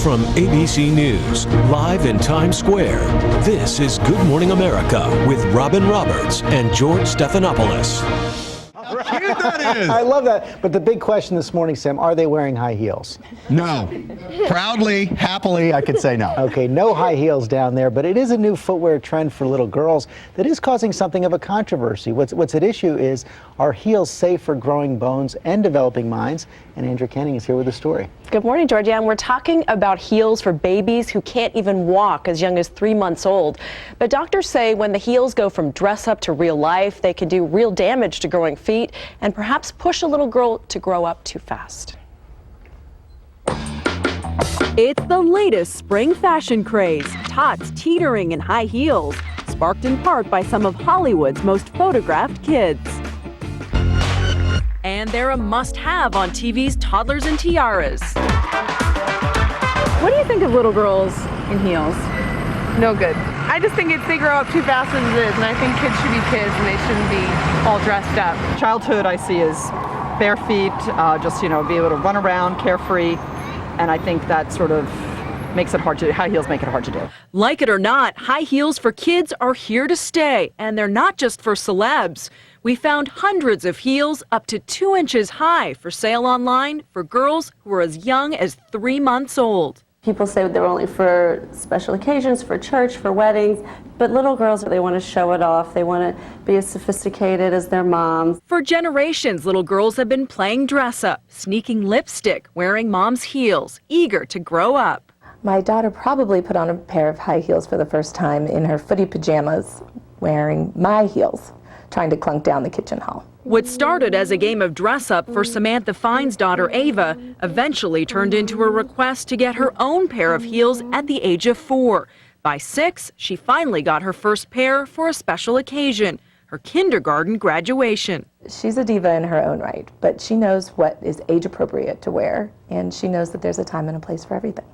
From ABC News, live in Times Square, this is Good Morning America with Robin Roberts and George Stephanopoulos. How cute that is! I love that. But the big question this morning, Sam, are they wearing high heels? No. Proudly, happily, I could say no. Okay, no high heels down there, but it is a new footwear trend for little girls that is causing something of a controversy. What's at issue is, are heels safe for growing bones and developing minds? And Andrea Canning is here with the story. Good morning, Georgia. And we're talking about heels for babies who can't even walk as young as 3 months old. But doctors say when the heels go from dress up to real life, they can do real damage to growing feet and perhaps push a little girl to grow up too fast. It's the latest spring fashion craze, tots teetering in high heels, sparked in part by some of Hollywood's most photographed kids. And they're a must-have on TV's Toddlers and Tiaras. What do you think of little girls in heels? No good. I just think they grow up too fast as it is, and I think kids should be kids and they shouldn't be all dressed up. Childhood I see as bare feet, be able to run around carefree, and I think that sort of makes it hard to do. High heels make it hard to do. Like it or not, high heels for kids are here to stay, and they're not just for celebs. We found hundreds of heels up to 2 inches high for sale online for girls who are as young as 3 months old. People say they're only for special occasions, for church, for weddings, but little girls, they want to show it off. They want to be as sophisticated as their moms. For generations, little girls have been playing dress up, sneaking lipstick, wearing mom's heels, eager to grow up. My daughter probably put on a pair of high heels for the first time in her footy pajamas, wearing my heels, trying to clunk down the kitchen hall. What started as a game of dress-up for Samantha Fine's daughter Ava eventually turned into a request to get her own pair of heels at the age of 4. By 6, she finally got her first pair for a special occasion, her kindergarten graduation. She's a diva in her own right, but she knows what is age-appropriate to wear, and she knows that there's a time and a place for everything.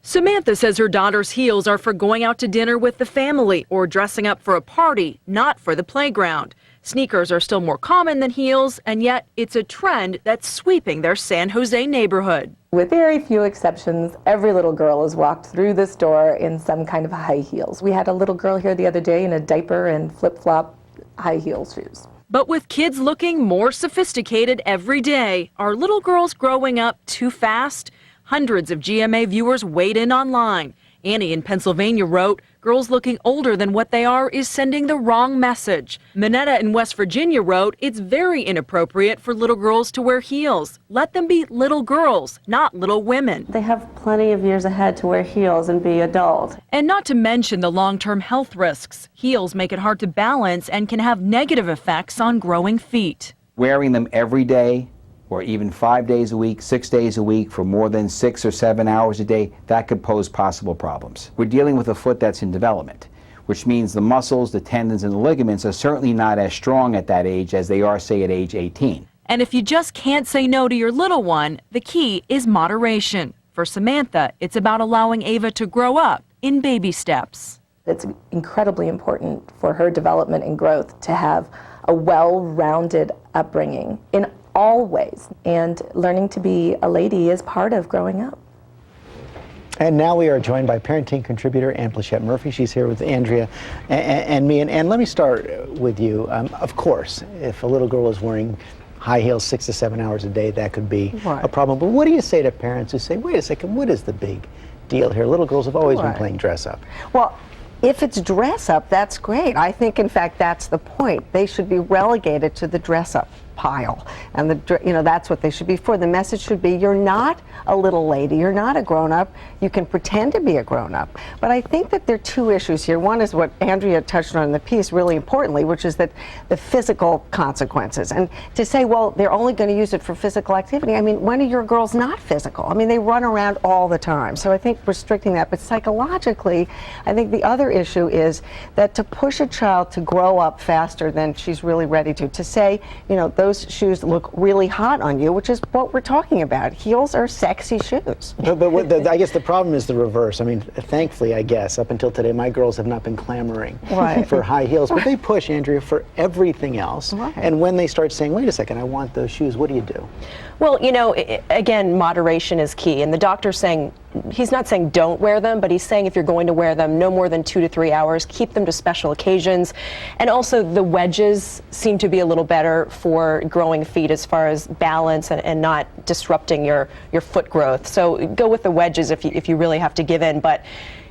Samantha says her daughter's heels are for going out to dinner with the family or dressing up for a party, not for the playground. Sneakers are still more common than heels, and yet it's a trend that's sweeping their San Jose neighborhood. With very few exceptions, every little girl has walked through this door in some kind of high heels. We had a little girl here the other day in a diaper and flip-flop high heel shoes. But with kids looking more sophisticated every day, are little girls growing up too fast? Hundreds of GMA viewers weighed in online. Annie in Pennsylvania wrote, "Girls looking older than what they are is sending the wrong message." Minetta in West Virginia wrote, "It's very inappropriate for little girls to wear heels. Let them be little girls, not little women." They have plenty of years ahead to wear heels and be adult. And not to mention the long-term health risks. Heels make it hard to balance and can have negative effects on growing feet. Wearing them every day, or even 5 days a week, 6 days a week for more than 6 or 7 hours a day, that could pose possible problems. We're dealing with a foot that's in development, which means the muscles, the tendons, and the ligaments are certainly not as strong at that age as they are, say, at age 18. And if you just can't say no to your little one, the key is moderation. For Samantha, it's about allowing Ava to grow up in baby steps. It's incredibly important for her development and growth to have a well-rounded upbringing in all ways, and learning to be a lady is part of growing up. And now we are joined by parenting contributor Ann Plachette Murphy. She's here with Andrea and me. And let me start with you. Of course, if a little girl is wearing high heels 6 to 7 hours a day, that could be a problem. But what do you say to parents who say, wait a second, what is the big deal here? Little girls have always been playing dress up. Well, if it's dress up, that's great. I think, in fact, that's the point. They should be relegated to the dress up pile, and that's what they should be for. The message should be, you're not a little lady, you're not a grown-up, you can pretend to be a grown-up. But I think that there are two issues here. One is what Andrea touched on in the piece really importantly, which is that the physical consequences. And to say, well, they're only going to use it for physical activity, I mean, when are your girls not physical? I mean, they run around all the time. So I think restricting that. But psychologically, I think the other issue is that to push a child to grow up faster than she's really ready to say, those shoes look really hot on you, which is what we're talking about. Heels are sexy shoes. But I guess the problem is the reverse. I mean, thankfully, I guess, up until today, my girls have not been clamoring for high heels, but they push, Andrea, for everything else. And when they start saying, wait a second, I want those shoes, what do you do? Well, again, moderation is key, and the doctor's saying he's not saying don't wear them, but he's saying if you're going to wear them, no more than 2 to 3 hours. Keep them to special occasions. And also the wedges seem to be a little better for growing feet as far as balance and not disrupting your foot growth. So go with the wedges if you really have to give in. But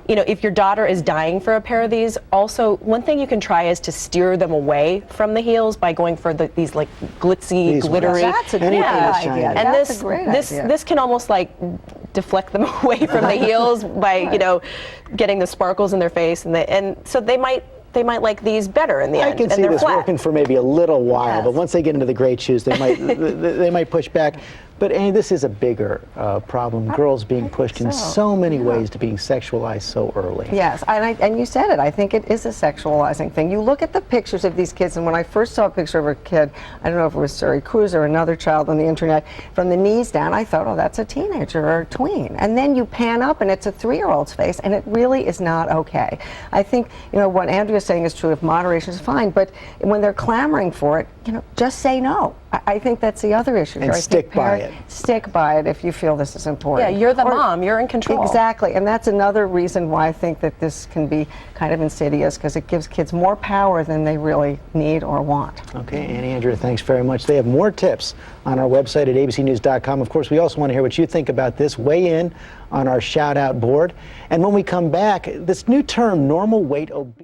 you know, if your daughter is dying for a pair of these, also one thing you can try is to steer them away from the heels by going for these like glitzy, glittery. That's a great idea. And That's a great idea. this can almost like deflect them away from the heels by you know getting the sparkles in their face, and so they might like these better in the end. I can see this working for maybe a little while, but once they get into the great shoes, they might they might push back. But Annie, this is a bigger problem. Girls being pushed in so many ways to being sexualized so early. Yes, and you said it. I think it is a sexualizing thing. You look at the pictures of these kids, and when I first saw a picture of a kid, I don't know if it was Suri Cruz or another child on the internet, from the knees down, I thought, oh, that's a teenager or a tween. And then you pan up, and it's a 3-year-old's face, and it really is not okay. I think, you know, what Andrea's saying is true. If moderation is fine, but when they're clamoring for it, you know, just say no. I think that's the other issue. And stick by it. Stick by it if you feel this is important. Yeah, you're the mom. You're in control. Exactly, and that's another reason why I think that this can be kind of insidious, because it gives kids more power than they really need or want. Okay, Annie, Andrea, thanks very much. They have more tips on our website at abcnews.com. Of course, we also want to hear what you think about this. Weigh in on our shout-out board. And when we come back, this new term, normal weight obesity.